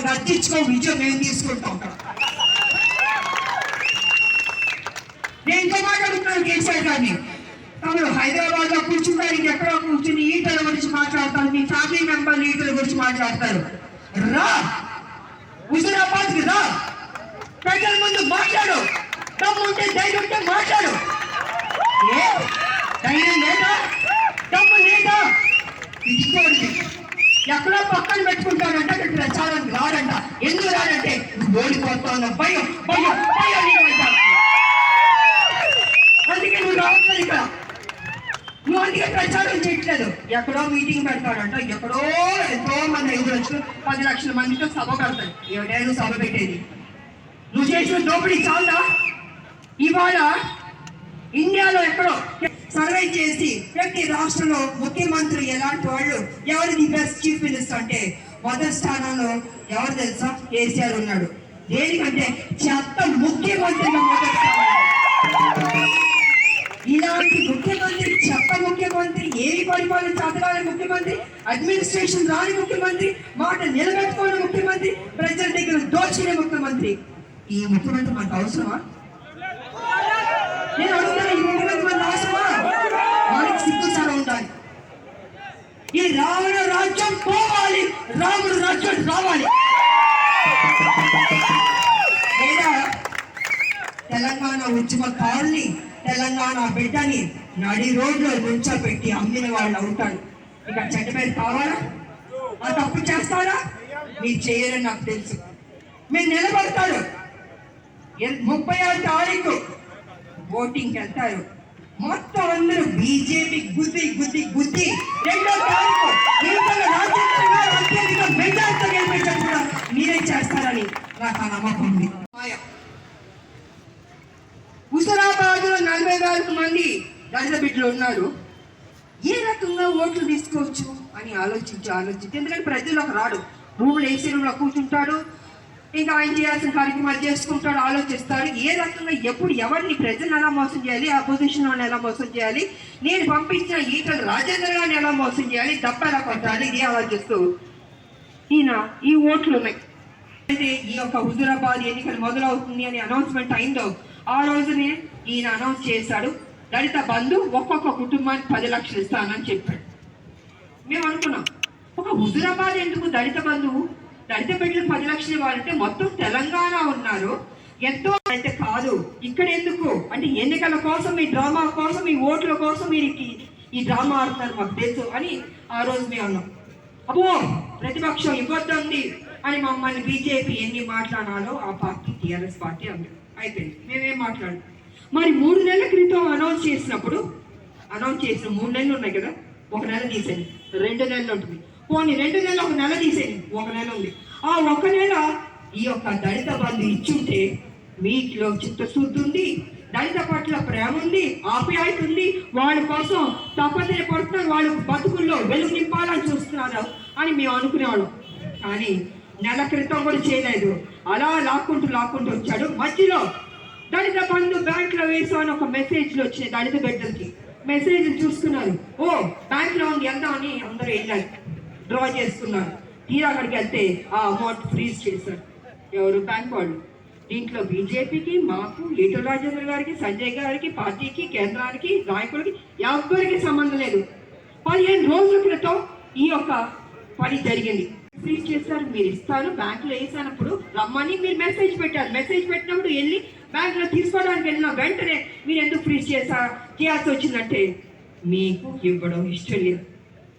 వాళ్ళు గర్తించుకో, విజయం మేము తీసుకుంటాం. నేను ఇంకో మాట్లాడుతున్నాను కేసీఆర్ గారిని, తమరు హైదరాబాద్ లో కూర్చుంటారు, ఇంకెక్కడో కూర్చుని ఈటల గురించి మాట్లాడతారు, మీ ఫ్యామిలీ మెంబర్లు ఈటల గురించి మాట్లాడతారు. రా హుజూరాబాద్ కి రా, ప్రజల ముందు మాట్లాడు, దమ్ముంటే ధైర్యం ఉంటే మాట్లాడు. ఏ ధైర్యం లేదా, దమ్ము లేదా, ఇచ్చుకోండి. ఎక్కడో పక్కన పెట్టుకుంటాడంట, అక్కడ ప్రచారానికి రాడంట. ఎందుకు రాడంటే ఓడిపోతాను భయం భయం భయం. అందుకే నువ్వు రావట్లేదు ఇక్కడ, నువ్వు అందుకే ప్రచారం చేయట్లేదు. ఎక్కడో మీటింగ్ పెడతాడంట, ఎక్కడో ఎంతో మంది 5 లక్షలు 10 లక్షల మందితో సభ కడతాడు. ఎవడైనా సభ పెట్టేది? నువ్వు చేసిన దోపిడీ చాలా. ఇవాళ ఇండియాలో ఎక్కడో సర్వే చేసి ప్రతి రాష్ట్రంలో ముఖ్యమంత్రి ఎలాంటి వాళ్ళు, ఎవరిది బెస్ట్ చీఫ్ మినిస్టర్ అంటే మొదటి స్థానంలో ఎవరు తెలుసా? కేసీఆర్ ఉన్నాడు. దేనికంటే చెత్త ముఖ్యమంత్రిగా మొదటి స్థానంలో. ఇలాంటి ముఖ్యమంత్రి, చెత్త ముఖ్యమంత్రి, ఏమి పరిపాలన చదవాలి ముఖ్యమంత్రి, అడ్మినిస్ట్రేషన్ రాని ముఖ్యమంత్రి, మాట నిలబెట్టుకోని ముఖ్యమంత్రి, ప్రజల దగ్గర దోచిన ముఖ్యమంత్రి. ఈ ముఖ్యమంత్రి మనకు అవసరమా? నేను అడుగుతాను, ఈ ముఖ్యమంత్రి మనకు అవసరమా? మనకి సిగ్గుచారం ఉండాలి. ఈ రావణ రాజ్యం పోవాలి, రాముడు రాజ్యం రావాలి. లేదా తెలంగాణ ఉద్యమకారుల్ని, తెలంగాణ బిడ్డని నడి రోడ్లో నుంచోబెట్టి అమ్మిన వాళ్ళు అవుతాడు. ఇక చెడ్డ పేరు కావాలా? ఆ తప్పు చేస్తారా? మీరు చేయరని నాకు తెలుసు. మీరు నిలబడతారు. 36 తారీఖు ఓటింగ్కి వెళ్తారు. మొత్తం అందరూ బీజేపీ గుద్ది గుద్ది గుద్ది 2వ తారీఖు అత్యధిక మెజార్టీతో గెలిపించడం కూడా మీరే చేస్తారని నాకు ఆ నమ్మకం ఉంది. హుజూరాబాద్ లో 40,000 మంది దళిత బిడ్డలు ఉన్నారు. ఏ రకంగా ఓట్లు తీసుకోవచ్చు అని ఆలోచించి ఎందుకంటే ప్రజల్లోకి రాడు. రూమ్లో ఏసీ రూమ్లో కూర్చుంటాడు, ఇంకా ఆయన చేయాల్సిన కార్యక్రమాలు చేసుకుంటాడు, ఆలోచిస్తాడు. ఏ రకంగా ఎప్పుడు ఎవరిని ప్రజలను ఎలా మోసం చేయాలి, అపోజిషన్ వాళ్ళని ఎలా మోసం చేయాలి, నేను పంపించిన ఈటల రాజేంద్ర గారిని ఎలా మోసం చేయాలి, దప్ప ఎలా కొట్టాలి, ఇది ఆలోచిస్తూ ఈయన ఈ ఓట్లు ఉన్నాయి. అయితే ఈ యొక్క హుజూరాబాద్ ఎన్నికలు మొదలవుతుంది అని అనౌన్స్మెంట్ అయిందో ఆ రోజునే ఈయన అనౌన్స్ చేశాడు, దళిత బంధు ఒక్కొక్క కుటుంబానికి 10 లక్షలు ఇస్తానని చెప్పాడు. మేము అనుకున్నాం, ఒక హుజూరాబాద్ ఎందుకు దళిత బంధువు, దళిత బిడ్డలు 10 లక్షలు ఇవ్వాలంటే మొత్తం తెలంగాణ ఉన్నారు, ఎంతో అయితే కాదు, ఇక్కడ ఎందుకు అంటే ఎన్నికల కోసం, ఈ డ్రామా కోసం, ఈ ఓట్ల కోసం మీరు ఈ డ్రామా ఆడుతున్నారు మాకు తెలుసు అని ఆ రోజు మేము అన్నాం. అబ్బో ప్రతిపక్షం ఇవ్వద్దండి అని మమ్మల్ని బీజేపీ ఎన్ని మాట్లాడాలో ఆ పార్టీ టీఆర్ఎస్ పార్టీ అంది. అయిపోయింది, మేమేం మాట్లాడాం. మరి 3 నెలల క్రితం అనౌన్స్ చేసిన 3 నెలలు ఉన్నాయి కదా, 1 నెల తీసేది, 2 నెలలు ఉంటుంది. పోనీ 2 నెలలు 1 నెల తీసేది, 1 నెల ఉంది. ఆ 1 నెల ఈ యొక్క దళిత బంధు ఇచ్చుంటే వీటిలో చిత్తశుద్ధి ఉంది, దళిత పట్ల ప్రేమ ఉంది, ఆప్యాయత ఉంది, వాళ్ళ కోసం తపస్సు పడుతున్నారు, వాళ్ళు బతుకుల్లో వెలుగు నింపాలని చూస్తున్నారు అని మేము అనుకునేవాళ్ళం. కానీ నెల క్రితం కూడా చేయలేదు. అలా లాక్కుంటూ వచ్చాడు. మధ్యలో దళిత బంధు బ్యాంకులో వేసామని ఒక మెసేజ్లు వచ్చినాయి. దళిత బిడ్డలకి మెసేజ్ చూసుకున్నారు, ఓ బ్యాంకులో ఉంది వెళ్దాం అని అందరూ వెళ్ళారు, డ్రా చేసుకున్నారు. తీరా అక్కడికి వెళ్తే ఆ అమౌంట్ ఫ్రీజ్ చేశారు. ఎవరు? బ్యాంక్ వాళ్ళు. దీంట్లో బీజేపీకి, మాకు, ఈటల రాజేంద్ర గారికి, సంజయ్ గారికి, పార్టీకి, కేంద్రానికి, నాయకులకి ఎవరికి సంబంధం లేదు. 15 రోజుల క్రితం ఈ యొక్క పని జరిగింది. ఫ్రీజ్ చేశారు. మీరు ఇస్తారు, బ్యాంకులో వేసినప్పుడు రమ్మని మీరు మెసేజ్ పెట్టారు. మెసేజ్ పెట్టినప్పుడు వెళ్ళి బ్యాంకులో తీసుకోవడానికి వెళ్ళిన వెంటనే మీరు ఎందుకు ఫ్రీజ్ చేయాల్సి వచ్చిందంటే మీకు ఇవ్వడం ఇష్టం లేదు.